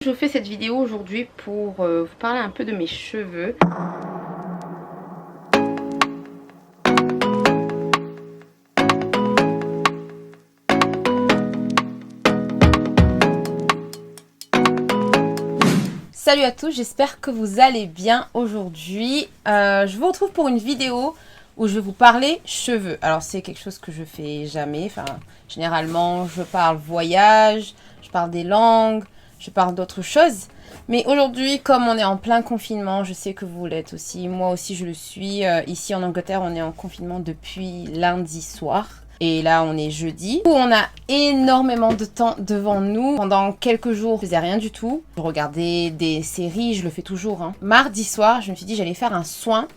je vous fais cette vidéo aujourd'hui pour vous parler un peu de mes cheveux. Salut à tous, j'espère que vous allez bien aujourd'hui. Je vous retrouve pour une vidéo où je vais vous parler cheveux. Alors c'est quelque chose que je fais jamais. Enfin, généralement je parle voyage, je parle des langues, je parle d'autres choses. Mais aujourd'hui, comme on est en plein confinement, je sais que vous l'êtes aussi, moi aussi je le suis. Ici en Angleterre, on est en confinement depuis lundi soir. Et là, on est jeudi, où on a énormément de temps devant nous. Pendant quelques jours, je faisais rien du tout. Je regardais des séries, je le fais toujours. Mardi soir, je me suis dit j'allais faire un soin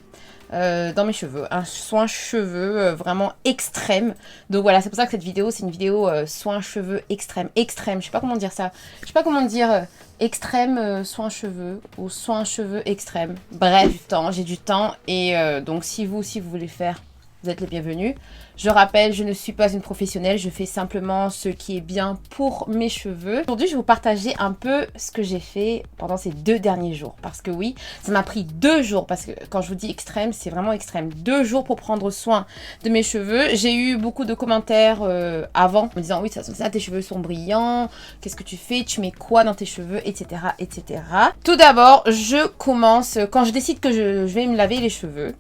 dans mes cheveux. Un soin cheveux vraiment extrême. Donc voilà, c'est pour ça que cette vidéo, c'est une vidéo soin cheveux extrême. Extrême, je sais pas comment dire ça. Je sais pas comment dire extrême soin cheveux ou soin cheveux extrême. Bref, j'ai du temps. Et donc si vous voulez faire, vous êtes les bienvenus. Je rappelle, je ne suis pas une professionnelle, je fais simplement ce qui est bien pour mes cheveux. Aujourd'hui, je vais vous partager un peu ce que j'ai fait pendant ces 2 derniers jours. Parce que oui, ça m'a pris 2 jours, parce que quand je vous dis extrême, c'est vraiment extrême. 2 jours pour prendre soin de mes cheveux. J'ai eu beaucoup de commentaires avant, me disant, oui, de toute façon, ça, tes cheveux sont brillants, qu'est-ce que tu fais, tu mets quoi dans tes cheveux, etc. etc. Tout d'abord, je commence, quand je décide que je vais me laver les cheveux,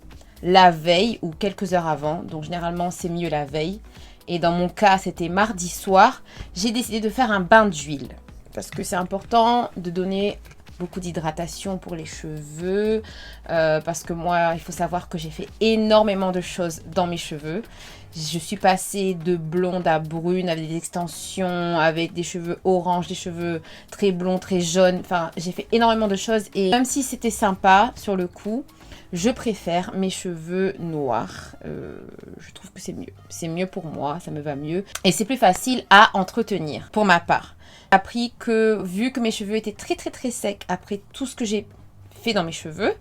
la veille ou quelques heures avant, donc généralement c'est mieux la veille, et dans mon cas c'était mardi soir, j'ai décidé de faire un bain d'huile, parce que c'est important de donner beaucoup d'hydratation pour les cheveux, parce que moi il faut savoir que j'ai fait énormément de choses dans mes cheveux. Je suis passée de blonde à brune avec des extensions, avec des cheveux orange, des cheveux très blonds, très jaunes, enfin j'ai fait énormément de choses, et même si c'était sympa sur le coup, je préfère mes cheveux noirs. Je trouve que c'est mieux. C'est mieux pour moi, ça me va mieux. Et c'est plus facile à entretenir, pour ma part. J'ai appris que, vu que mes cheveux étaient très secs après tout ce que j'ai fait dans mes cheveux,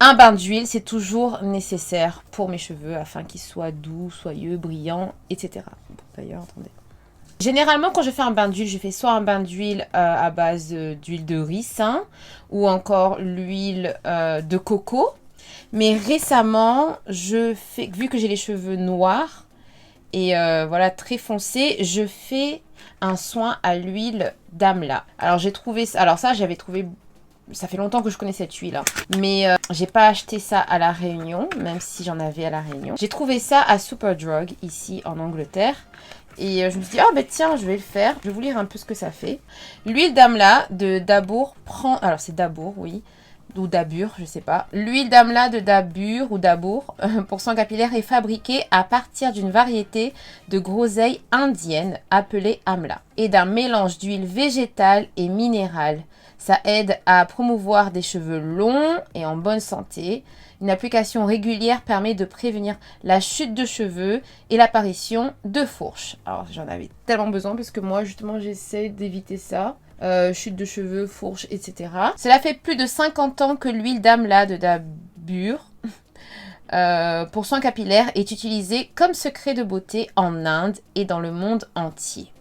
un bain d'huile, c'est toujours nécessaire pour mes cheveux, afin qu'ils soient doux, soyeux, brillants, etc. Bon, d'ailleurs, attendez. Généralement, quand je fais un bain d'huile, je fais soit un bain d'huile à base d'huile de ricin, ou encore l'huile de coco. Mais récemment, vu que j'ai les cheveux noirs et voilà très foncés, je fais un soin à l'huile d'amla. Alors j'ai trouvé ça, j'avais trouvé, ça fait longtemps que je connais cette huile, mais j'ai pas acheté ça à La Réunion, même si j'en avais à La Réunion. J'ai trouvé ça à Superdrug ici en Angleterre. Et je me suis dit, oh ben tiens, je vais le faire. Je vais vous lire un peu ce que ça fait. L'huile d'amla de Dabour prend... Alors c'est Dabour, oui. Ou Dabur, je sais pas. L'huile d'amla de Dabur ou Dabour pour sang capillaire est fabriquée à partir d'une variété de groseilles indiennes appelée amla et d'un mélange d'huile végétale et minérale. Ça aide à promouvoir des cheveux longs et en bonne santé. Une application régulière permet de prévenir la chute de cheveux et l'apparition de fourches. Alors j'en avais tellement besoin parce que moi justement j'essaie d'éviter ça. Chute de cheveux, fourches, etc. Cela fait plus de 50 ans que l'huile d'amla de Dabur pour soins capillaires est utilisée comme secret de beauté en Inde et dans le monde entier.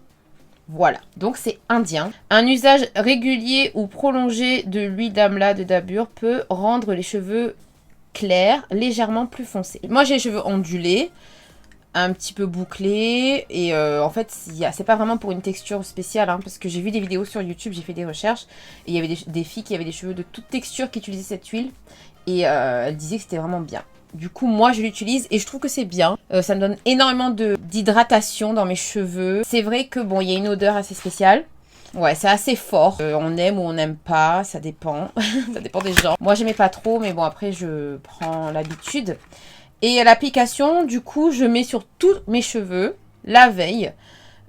Voilà, donc c'est indien. Un usage régulier ou prolongé de l'huile d'amla de Dabur peut rendre les cheveux clairs, légèrement plus foncés. Moi j'ai les cheveux ondulés, un petit peu bouclés, et en fait c'est pas vraiment pour une texture spéciale, parce que j'ai vu des vidéos sur YouTube, j'ai fait des recherches, et il y avait des filles qui avaient des cheveux de toute texture qui utilisaient cette huile, et elles disaient que c'était vraiment bien. Du coup, moi, je l'utilise et je trouve que c'est bien. Ça me donne énormément d'hydratation dans mes cheveux. C'est vrai que, bon, il y a une odeur assez spéciale. Ouais, c'est assez fort. On aime ou on n'aime pas, ça dépend. Ça dépend des gens. Moi, j'aimais pas trop, mais bon, après, je prends l'habitude. Et l'application, du coup, je mets sur tous mes cheveux la veille.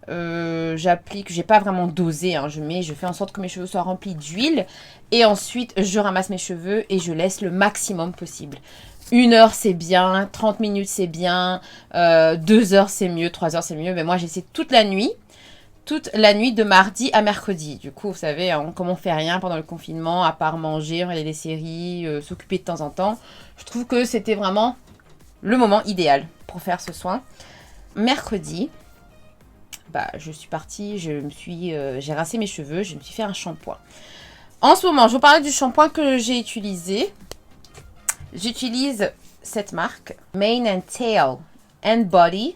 J'applique, j'ai pas vraiment dosé, je fais en sorte que mes cheveux soient remplis d'huile. Et ensuite, je ramasse mes cheveux et je laisse le maximum possible. 1 heure c'est bien, 30 minutes c'est bien, 2 heures c'est mieux, 3 heures c'est mieux. Mais moi j'essaie toute la nuit de mardi à mercredi. Du coup, vous savez, comme on fait rien pendant le confinement, à part manger, regarder des séries, s'occuper de temps en temps, je trouve que c'était vraiment le moment idéal pour faire ce soin. Mercredi, je suis partie, j'ai rincé mes cheveux, je me suis fait un shampoing. En ce moment, je vous parlais du shampoing que j'ai utilisé. J'utilise cette marque, Mane and Tail and Body.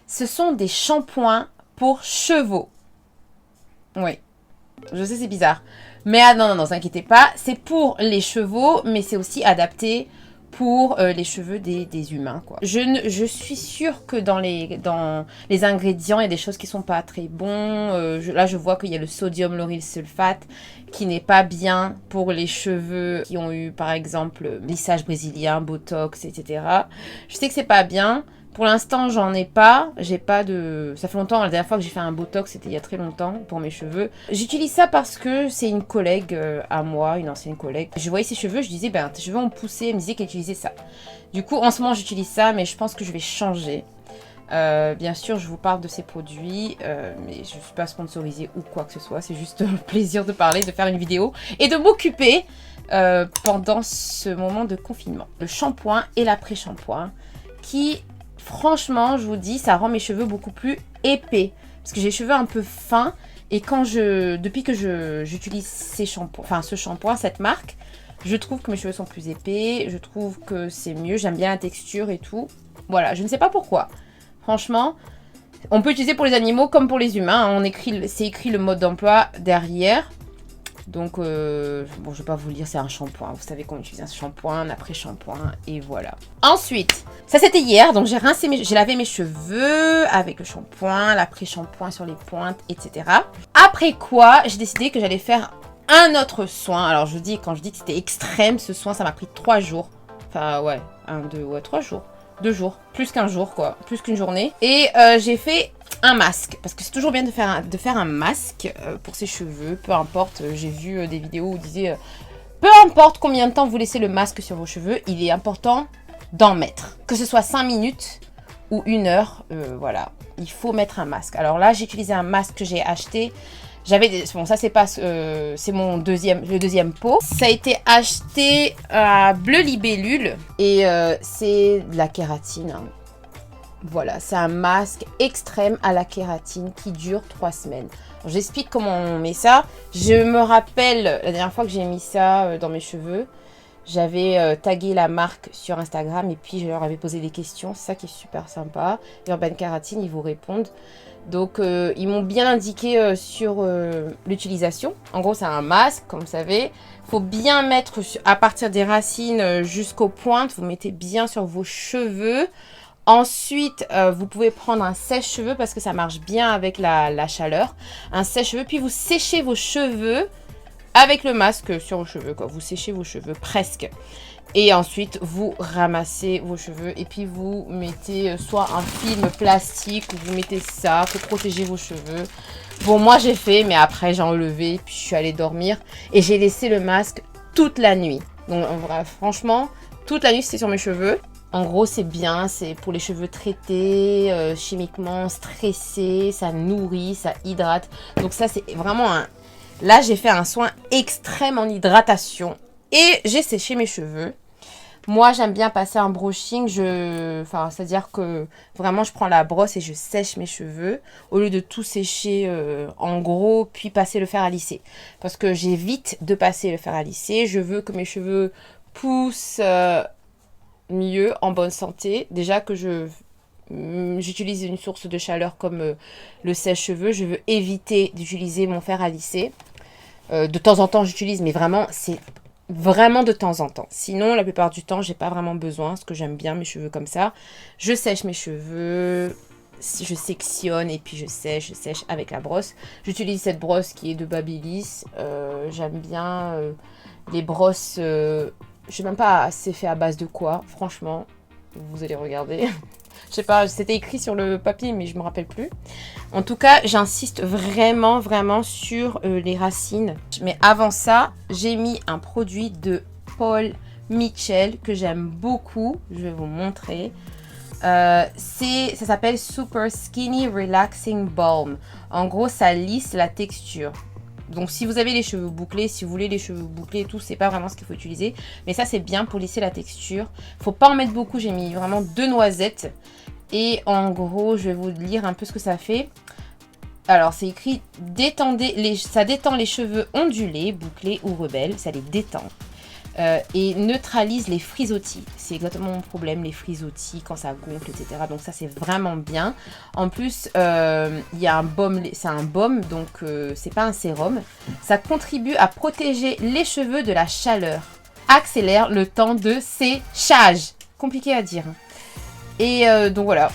Ce sont des shampoings pour chevaux. Oui, je sais, c'est bizarre. Mais non, vous inquiétez pas. C'est pour les chevaux, mais c'est aussi adapté pour les cheveux des humains, quoi. Je suis sûre que dans les ingrédients, il y a des choses qui sont pas très bons. Là, je vois qu'il y a le sodium lauryl sulfate qui n'est pas bien pour les cheveux qui ont eu, par exemple, lissage brésilien, botox, etc. Je sais que c'est pas bien. Pour l'instant, j'en ai pas. J'ai pas de... Ça fait longtemps, la dernière fois que j'ai fait un botox, c'était il y a très longtemps pour mes cheveux. J'utilise ça parce que c'est une collègue à moi, une ancienne collègue. Je voyais ses cheveux, je disais, tes cheveux ont poussé. Elle me disait qu'elle utilisait ça. Du coup, en ce moment, j'utilise ça, mais je pense que je vais changer. Bien sûr, je vous parle de ces produits, mais je ne suis pas sponsorisée ou quoi que ce soit. C'est juste le plaisir de parler, de faire une vidéo et de m'occuper pendant ce moment de confinement. Le shampoing et l'après-shampoing qui... Franchement, je vous dis, ça rend mes cheveux beaucoup plus épais. Parce que j'ai les cheveux un peu fins. Et depuis que j'utilise ce shampoing, cette marque, je trouve que mes cheveux sont plus épais. Je trouve que c'est mieux. J'aime bien la texture et tout. Voilà, je ne sais pas pourquoi. Franchement, on peut utiliser pour les animaux comme pour les humains. C'est écrit le mode d'emploi derrière. Donc, bon, je vais pas vous le dire, c'est un shampoing. Vous savez qu'on utilise un shampoing, un après-shampoing, et voilà. Ensuite, ça c'était hier, donc j'ai lavé mes cheveux avec le shampoing, l'après-shampoing sur les pointes, etc. Après quoi, j'ai décidé que j'allais faire un autre soin. Alors, quand je dis que c'était extrême, ce soin, ça m'a pris 3 jours. Enfin, ouais, 3 jours. 2 jours, plus qu'un jour, quoi, plus qu'une journée. Et j'ai fait un masque, parce que c'est toujours bien de faire un masque pour ses cheveux, peu importe. J'ai vu des vidéos où on disait peu importe combien de temps vous laissez le masque sur vos cheveux, il est important d'en mettre. Que ce soit 5 minutes ou 1 heure, voilà, il faut mettre un masque. Alors là, j'ai utilisé un masque que j'ai acheté. Bon, ça c'est pas, c'est le deuxième pot. Ça a été acheté à Bleu Libellule et c'est de la kératine. Hein. Voilà, c'est un masque extrême à la kératine qui dure 3 semaines. J'explique comment on met ça. Je me rappelle la dernière fois que j'ai mis ça dans mes cheveux. J'avais tagué la marque sur Instagram et puis je leur avais posé des questions. C'est ça qui est super sympa. Urban Kératine, ils vous répondent. Donc, ils m'ont bien indiqué sur l'utilisation. En gros, c'est un masque, comme vous savez. Il faut bien mettre à partir des racines jusqu'aux pointes. Vous mettez bien sur vos cheveux. Ensuite, vous pouvez prendre un sèche-cheveux parce que ça marche bien avec la chaleur. Un sèche-cheveux, puis vous séchez vos cheveux avec le masque sur vos cheveux, quoi. Vous séchez vos cheveux presque. Et ensuite, vous ramassez vos cheveux et puis vous mettez soit un film plastique ou vous mettez ça pour protéger vos cheveux. Bon, moi j'ai fait, mais après j'ai enlevé, puis je suis allée dormir et j'ai laissé le masque toute la nuit. Donc en vrai, franchement, toute la nuit c'était sur mes cheveux. En gros, c'est bien, c'est pour les cheveux traités, chimiquement stressés, ça nourrit, ça hydrate. Donc ça, c'est vraiment un... Là, j'ai fait un soin extrême en hydratation et j'ai séché mes cheveux. Moi, j'aime bien passer un brushing, c'est-à-dire que vraiment, je prends la brosse et je sèche mes cheveux au lieu de tout sécher en gros, puis passer le fer à lisser. Parce que j'évite de passer le fer à lisser. Je veux que mes cheveux poussent mieux, en bonne santé. Déjà que j'utilise une source de chaleur comme le sèche-cheveux, je veux éviter d'utiliser mon fer à lisser. De temps en temps, j'utilise, mais vraiment, c'est vraiment de temps en temps. Sinon, la plupart du temps, j'ai pas vraiment besoin, parce que j'aime bien mes cheveux comme ça. Je sèche mes cheveux, je sectionne et puis je sèche avec la brosse. J'utilise cette brosse qui est de Babyliss. J'aime bien les brosses... je sais même pas c'est fait à base de quoi, franchement. Vous allez regarder. Je sais pas, c'était écrit sur le papier, mais je me rappelle plus. En tout cas, j'insiste vraiment, vraiment sur les racines. Mais avant ça, j'ai mis un produit de Paul Mitchell que j'aime beaucoup. Je vais vous montrer. Ça s'appelle Super Skinny Relaxing Balm. En gros, ça lisse la texture. Donc si vous avez les cheveux bouclés, si vous voulez les cheveux bouclés et tout, c'est pas vraiment ce qu'il faut utiliser. Mais ça, c'est bien pour lisser la texture. Faut pas en mettre beaucoup, j'ai mis vraiment 2 noisettes. Et en gros, je vais vous lire un peu ce que ça fait. Alors, c'est écrit ça détend les cheveux ondulés, bouclés ou rebelles. Ça les détend. Et neutralise les frisottis. C'est exactement mon problème, les frisottis, quand ça gonfle, etc. Donc ça, c'est vraiment bien. En plus, il y a un baume, c'est un baume, donc c'est pas un sérum. Ça contribue à protéger les cheveux de la chaleur. Accélère le temps de séchage. Compliqué à dire. Et donc voilà,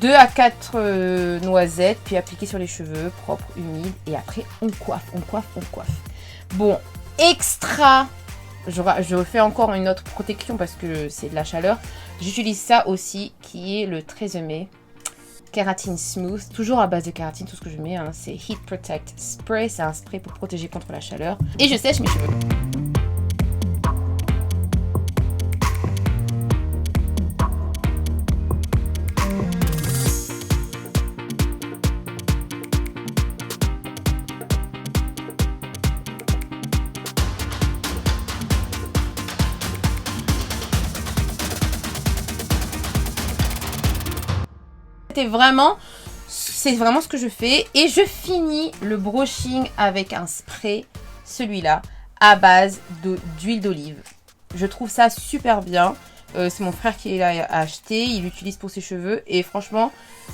2 à 4 noisettes, puis appliquer sur les cheveux, propres, humides. Et après, on coiffe, on coiffe, on coiffe. Bon, extra... Je fais encore une autre protection parce que c'est de la chaleur. J'utilise ça aussi, qui est le Tresemme Keratin Smooth. Toujours à base de kératine, tout ce que je mets. Hein, c'est Heat Protect Spray. C'est un spray pour protéger contre la chaleur. Et je sèche mes cheveux. C'est vraiment ce que je fais. Et je finis le brushing avec un spray, celui-là, à base d'huile d'olive. Je trouve ça super bien. C'est mon frère qui l'a acheté. Il l'utilise pour ses cheveux. Et franchement,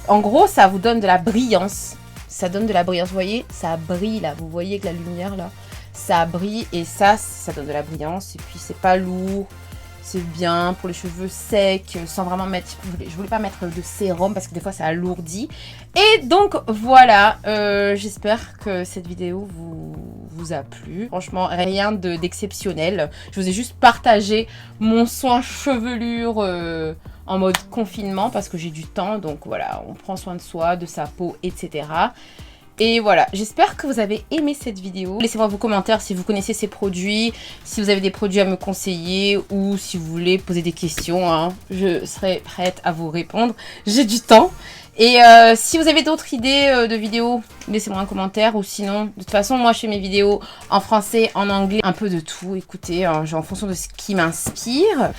en gros, ça vous donne de la brillance. Ça donne de la brillance. Vous voyez, ça brille là. Vous voyez que la lumière là, ça brille. Et ça donne de la brillance. Et puis, c'est pas lourd. C'est bien pour les cheveux secs, sans vraiment mettre... Je voulais pas mettre de sérum parce que des fois ça alourdit. Et donc voilà, j'espère que cette vidéo vous a plu. Franchement, rien d'exceptionnel. Je vous ai juste partagé mon soin chevelure en mode confinement parce que j'ai du temps. Donc voilà, on prend soin de soi, de sa peau, etc. Et voilà, j'espère que vous avez aimé cette vidéo. Laissez-moi vos commentaires si vous connaissez ces produits, si vous avez des produits à me conseiller ou si vous voulez poser des questions. Hein, je serai prête à vous répondre. J'ai du temps. Et si vous avez d'autres idées de vidéos, laissez-moi un commentaire. Ou sinon, de toute façon, moi je fais mes vidéos en français, en anglais, un peu de tout. Écoutez, en fonction de ce qui m'inspire.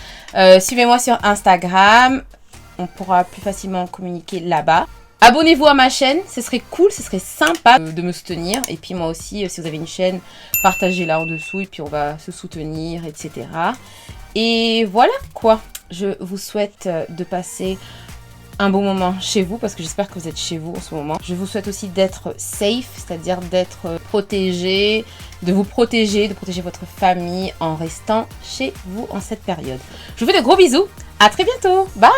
Suivez-moi sur Instagram. On pourra plus facilement communiquer là-bas. Abonnez-vous à ma chaîne, ce serait cool, ce serait sympa de me soutenir. Et puis moi aussi, si vous avez une chaîne, partagez-la en dessous et puis on va se soutenir, etc. Et voilà quoi, je vous souhaite de passer un bon moment chez vous parce que j'espère que vous êtes chez vous en ce moment. Je vous souhaite aussi d'être safe, c'est-à-dire d'être protégé, de vous protéger, de protéger votre famille en restant chez vous en cette période. Je vous fais de gros bisous, à très bientôt, bye!